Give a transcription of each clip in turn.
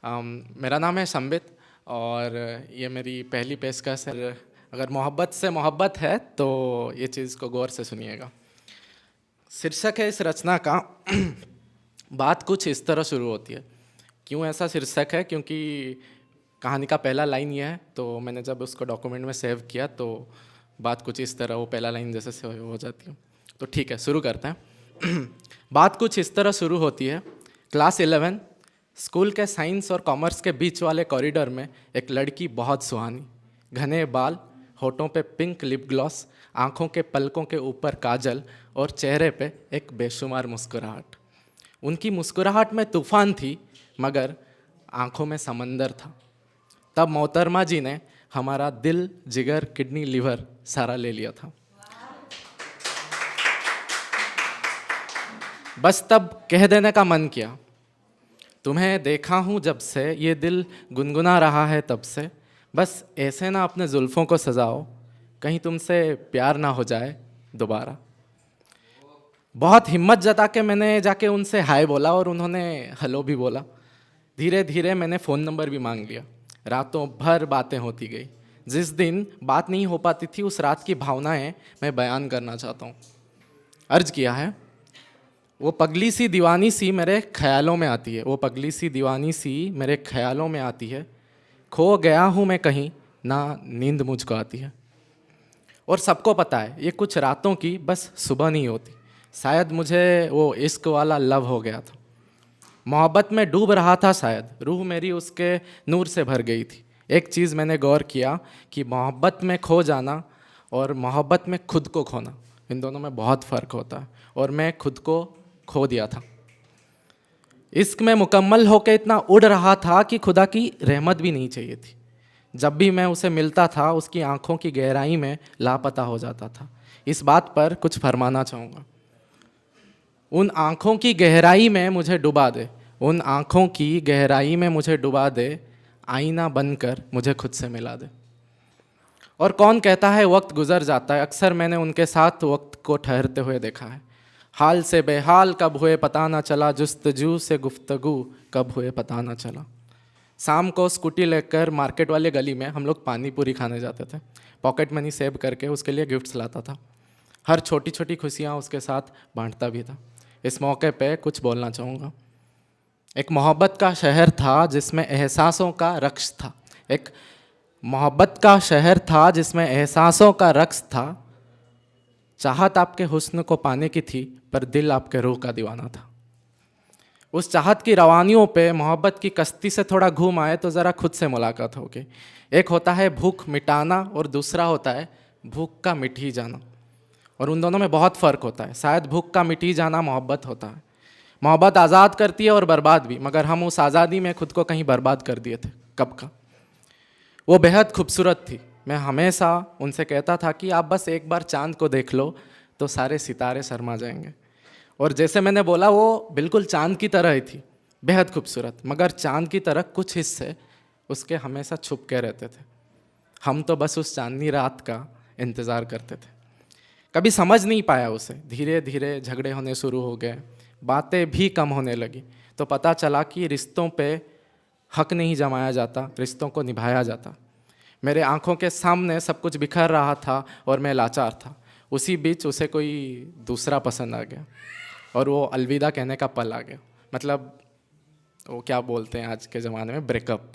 मेरा नाम है संबित और ये मेरी पहली पेशकश है। अगर मोहब्बत से मोहब्बत है तो ये चीज़ को गौर से सुनिएगा। शीर्षक है इस रचना का बात कुछ इस तरह शुरू होती है। क्यों ऐसा शीर्षक है? क्योंकि कहानी का पहला लाइन ये है, तो मैंने जब उसको डॉक्यूमेंट में सेव किया तो बात कुछ इस तरह वो पहला लाइन जैसे से हो जाती है। तो ठीक है, शुरू करते हैं। बात कुछ इस तरह शुरू होती है। क्लास 11 स्कूल के साइंस और कॉमर्स के बीच वाले कॉरिडोर में एक लड़की बहुत सुहानी, घने बाल, होठों पे पिंक लिप ग्लॉस, आँखों के पलकों के ऊपर काजल और चेहरे पे एक बेशुमार मुस्कुराहट। उनकी मुस्कुराहट में तूफान थी मगर आँखों में समंदर था। तब मोहतरमा जी ने हमारा दिल, जिगर, किडनी, लिवर सारा ले लिया था। बस तब कह देने का मन किया, तुम्हें देखा हूँ जब से ये दिल गुनगुना रहा है तब से, बस ऐसे ना अपने जुल्फ़ों को सजाओ, कहीं तुमसे प्यार ना हो जाए दोबारा। बहुत हिम्मत जता के मैंने जाके उनसे हाय बोला और उन्होंने हेलो भी बोला। धीरे धीरे मैंने फ़ोन नंबर भी मांग लिया। रातों भर बातें होती गई। जिस दिन बात नहीं हो पाती थी उस रात की भावनाएं मैं बयान करना चाहता हूँ। अर्ज किया है, वो पगली सी दीवानी सी मेरे ख्यालों में आती है, वो पगली सी दीवानी सी मेरे ख्यालों में आती है, खो गया हूँ मैं कहीं, ना नींद मुझको आती है। और सबको पता है ये कुछ रातों की बस सुबह नहीं होती। शायद मुझे वो इश्क वाला लव हो गया था, मोहब्बत में डूब रहा था शायद, रूह मेरी उसके नूर से भर गई थी। एक चीज़ मैंने गौर किया कि मोहब्बत में खो जाना और मोहब्बत में खुद को खोना, इन दोनों में बहुत फ़र्क होता है, और मैं खुद को खो दिया था। इश्क में मुकम्मल होकर इतना उड़ रहा था कि खुदा की रहमत भी नहीं चाहिए थी। जब भी मैं उसे मिलता था उसकी आंखों की गहराई में लापता हो जाता था। इस बात पर कुछ फरमाना चाहूँगा, उन आँखों की गहराई में मुझे डुबा दे, उन आँखों की गहराई में मुझे डुबा दे, आईना बनकर मुझे खुद से मिला दे। और कौन कहता है वक्त गुजर जाता है, अक्सर मैंने उनके साथ वक्त को ठहरते हुए देखा है। हाल से बेहाल कब हुए पता ना चला, जुस्तजू से गुफ्तगू कब हुए पता ना चला। शाम को स्कूटी लेकर मार्केट वाले गली में हम लोग पानी पूरी खाने जाते थे। पॉकेट मनी सेव करके उसके लिए गिफ्ट्स लाता था। हर छोटी छोटी खुशियाँ उसके साथ बांटता भी था। इस मौके पे कुछ बोलना चाहूँगा। एक मोहब्बत का शहर था जिसमें एहसासों का रक्स था, एक मोहब्बत का शहर था जिसमें एहसासों का रक्स था। चाहत आपके हुस्न को पाने की थी पर दिल आपके रूह का दीवाना था। उस चाहत की रवानियों पे मोहब्बत की कश्ती से थोड़ा घूम आए तो ज़रा खुद से मुलाकात होगी। एक होता है भूख मिटाना और दूसरा होता है भूख का मिट ही जाना, और उन दोनों में बहुत फ़र्क होता है। शायद भूख का मिट ही जाना मोहब्बत होता है। मोहब्बत आज़ाद करती है और बर्बाद भी, मगर हम उस आज़ादी में खुद को कहीं बर्बाद कर दिए थे कब का। वो बेहद खूबसूरत थी। मैं हमेशा उनसे कहता था कि आप बस एक बार चांद को देख लो तो सारे सितारे शर्मा जाएंगे। और जैसे मैंने बोला वो बिल्कुल चांद की तरह ही थी, बेहद खूबसूरत, मगर चांद की तरह कुछ हिस्से उसके हमेशा छुप के रहते थे। हम तो बस उस चांदनी रात का इंतज़ार करते थे। कभी समझ नहीं पाया उसे। धीरे धीरे झगड़े होने शुरू हो गए, बातें भी कम होने लगी, तो पता चला कि रिश्तों पे हक नहीं जमाया जाता, रिश्तों को निभाया जाता। मेरे आंखों के सामने सब कुछ बिखर रहा था और मैं लाचार था। उसी बीच उसे कोई दूसरा पसंद आ गया और वो अलविदा कहने का पल आ गया। मतलब वो क्या बोलते हैं आज के ज़माने में, ब्रेकअप।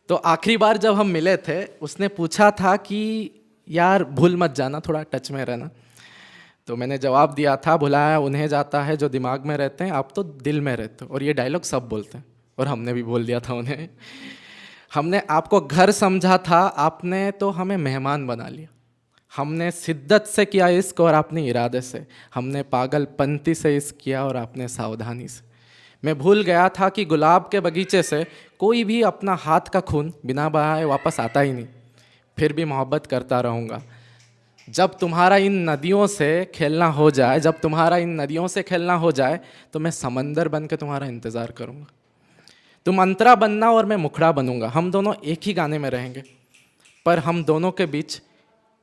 तो आखिरी बार जब हम मिले थे उसने पूछा था कि यार भूल मत जाना, थोड़ा टच में रहना। तो मैंने जवाब दिया था, भुलाया उन्हें जाता है जो दिमाग में रहते हैं, आप तो दिल में रहते हो। और ये डायलॉग सब बोलते हैं और हमने भी बोल दिया था उन्हें। हमने आपको घर समझा था, आपने तो हमें मेहमान बना लिया। हमने शिद्दत से किया इश्क और आपने इरादे से। हमने पागलपंती से इश्क किया और आपने सावधानी से। मैं भूल गया था कि गुलाब के बगीचे से कोई भी अपना हाथ का खून बिना बहाए वापस आता ही नहीं। फिर भी मोहब्बत करता रहूँगा। जब तुम्हारा इन नदियों से खेलना हो जाए, जब तुम्हारा इन नदियों से खेलना हो जाए तो मैं समंदर बन के तुम्हारा इंतज़ार करूँगा। तुम अंतरा बनना और मैं मुखड़ा बनूंगा। हम दोनों एक ही गाने में रहेंगे पर हम दोनों के बीच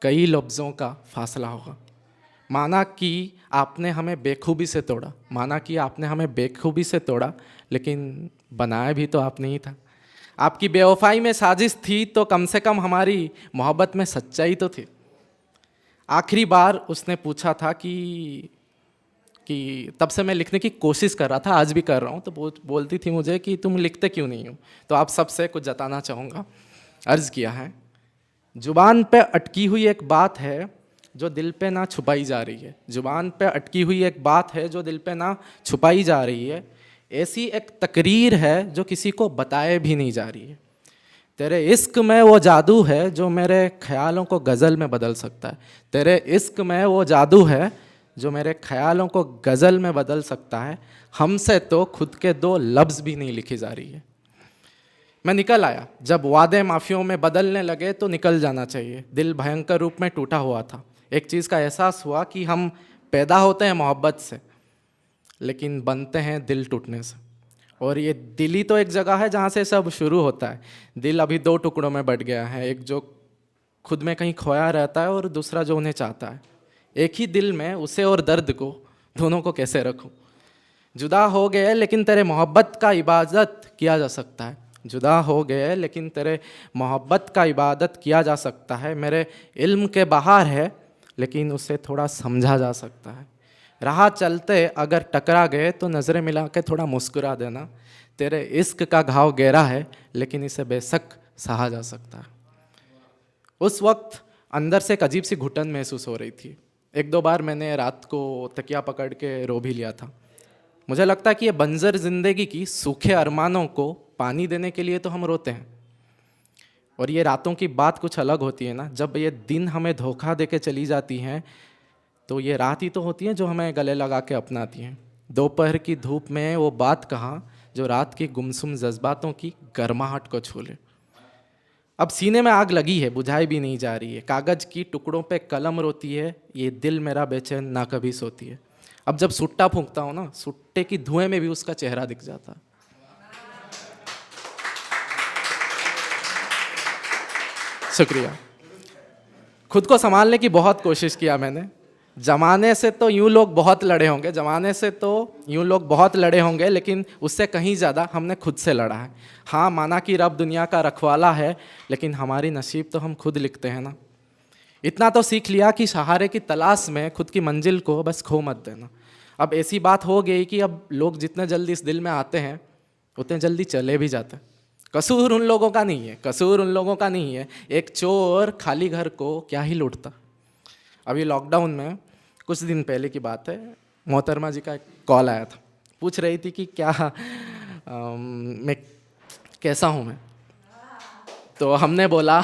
कई लफ्ज़ों का फासला होगा। माना कि आपने हमें बेखूबी से तोड़ा, माना कि आपने हमें बेखूबी से तोड़ा, लेकिन बनाया भी तो आपने ही था। आपकी बेवफाई में साजिश थी तो कम से कम हमारी मोहब्बत में सच्चाई तो थी। आखिरी बार उसने पूछा था कि तब से मैं लिखने की कोशिश कर रहा था, आज भी कर रहा हूँ, तो बोलती थी मुझे कि तुम लिखते क्यों नहीं हो। तो आप सबसे कुछ जताना चाहूँगा। अर्ज़ किया है, जुबान पे अटकी हुई एक बात है जो दिल पे ना छुपाई जा रही है। जुबान पे अटकी हुई एक बात है जो दिल पे ना छुपाई जा रही है। ऐसी एक तकरीर है जो किसी को बताए भी नहीं जा रही है। तेरे इश्क में वो जादू है जो मेरे ख्यालों को गज़ल में बदल सकता है। तेरे इश्क में वो जादू है जो मेरे ख्यालों को गज़ल में बदल सकता है। हमसे तो खुद के 2 लफ्ज़ भी नहीं लिखी जा रही है। मैं निकल आया, जब वादे माफियों में बदलने लगे तो निकल जाना चाहिए। दिल भयंकर रूप में टूटा हुआ था। एक चीज़ का एहसास हुआ कि हम पैदा होते हैं मोहब्बत से, लेकिन बनते हैं दिल टूटने से। और ये दिल ही तो एक जगह है जहाँ से सब शुरू होता है। दिल अभी 2 टुकड़ों में बट गया है, एक जो खुद में कहीं खोया रहता है और दूसरा जो उन्हें चाहता है। एक ही दिल में उसे और दर्द को, दोनों को कैसे रखूं। जुदा हो गए लेकिन तेरे मोहब्बत का इबादत किया जा सकता है। जुदा हो गए लेकिन तेरे मोहब्बत का इबादत किया जा सकता है। मेरे इल्म के बाहर है लेकिन उसे थोड़ा समझा जा सकता है। राह चलते अगर टकरा गए तो नज़रें मिला के थोड़ा मुस्कुरा देना। तेरे इश्क का घाव गहरा है लेकिन इसे बेशक सहा जा सकता है। उस वक्त अंदर से एक अजीब सी घुटन महसूस हो रही थी। 1-2 बार मैंने रात को तकिया पकड़ के रो भी लिया था। मुझे लगता है कि ये बंजर ज़िंदगी की सूखे अरमानों को पानी देने के लिए तो हम रोते हैं। और ये रातों की बात कुछ अलग होती है ना, जब ये दिन हमें धोखा दे के चली जाती हैं तो ये रात ही तो होती है जो हमें गले लगा के अपनाती हैं। दोपहर की धूप में वो बात कहाँ जो रात की गुमसुम जज्बातों की गर्माहट को छू ले। अब सीने में आग लगी है, बुझाई भी नहीं जा रही है। कागज़ की टुकड़ों पे कलम रोती है, ये दिल मेरा बेचैन ना कभी सोती है। अब जब सुट्टा फूंकता हूँ ना, सुट्टे की धुएं में भी उसका चेहरा दिख जाता है। शुक्रिया। खुद को संभालने की बहुत कोशिश किया मैंने। ज़माने से तो यूँ लोग बहुत लड़े होंगे, लेकिन उससे कहीं ज़्यादा हमने खुद से लड़ा है। हाँ, माना कि रब दुनिया का रखवाला है, लेकिन हमारी नसीब तो हम खुद लिखते हैं ना। इतना तो सीख लिया कि सहारे की तलाश में खुद की मंजिल को बस खो मत देना। अब ऐसी बात हो गई कि अब लोग जितने जल्दी इस दिल में आते हैं उतने जल्दी चले भी जाते हैं। कसूर उन लोगों का नहीं है। एक चोर खाली घर को क्या ही लूटता। अभी लॉकडाउन में कुछ दिन पहले की बात है, मोहतरमा जी का एक कॉल आया था। पूछ रही थी कि क्या मैं कैसा हूँ मैं। तो हमने बोला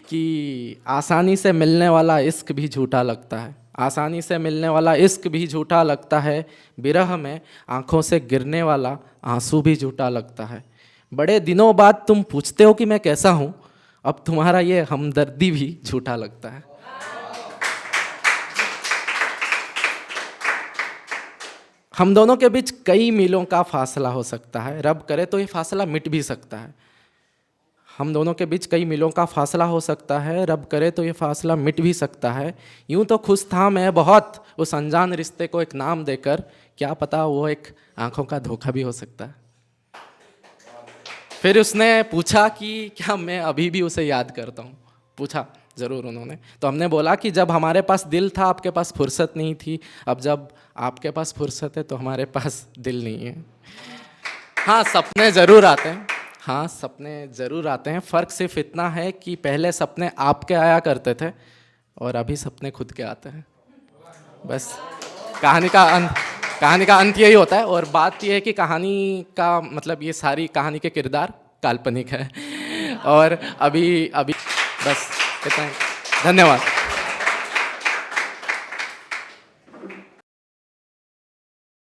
कि आसानी से मिलने वाला इश्क भी झूठा लगता है। बिरह में आँखों से गिरने वाला आंसू भी झूठा लगता है। बड़े दिनों बाद तुम पूछते हो कि मैं कैसा हूँ, अब तुम्हारा ये हमदर्दी भी झूठा लगता है। हम दोनों के बीच कई मीलों का फासला हो सकता है, रब करे तो ये फासला मिट भी सकता है। यूं तो खुश था मैं बहुत उस अनजान रिश्ते को एक नाम देकर, क्या पता वो एक आंखों का धोखा भी हो सकता है। फिर उसने पूछा कि क्या मैं अभी भी उसे याद करता हूँ। पूछा ज़रूर उन्होंने। तो हमने बोला कि जब हमारे पास दिल था आपके पास फुर्सत नहीं थी, अब जब आपके पास फुर्सत है तो हमारे पास दिल नहीं है। हाँ, सपने ज़रूर आते हैं। फ़र्क सिर्फ इतना है कि पहले सपने आपके आया करते थे और अभी सपने खुद के आते हैं। बस कहानी का अंत यही होता है। और बात यह है कि कहानी का मतलब ये सारी कहानी के किरदार काल्पनिक है। और अभी बस इतना ही। धन्यवाद।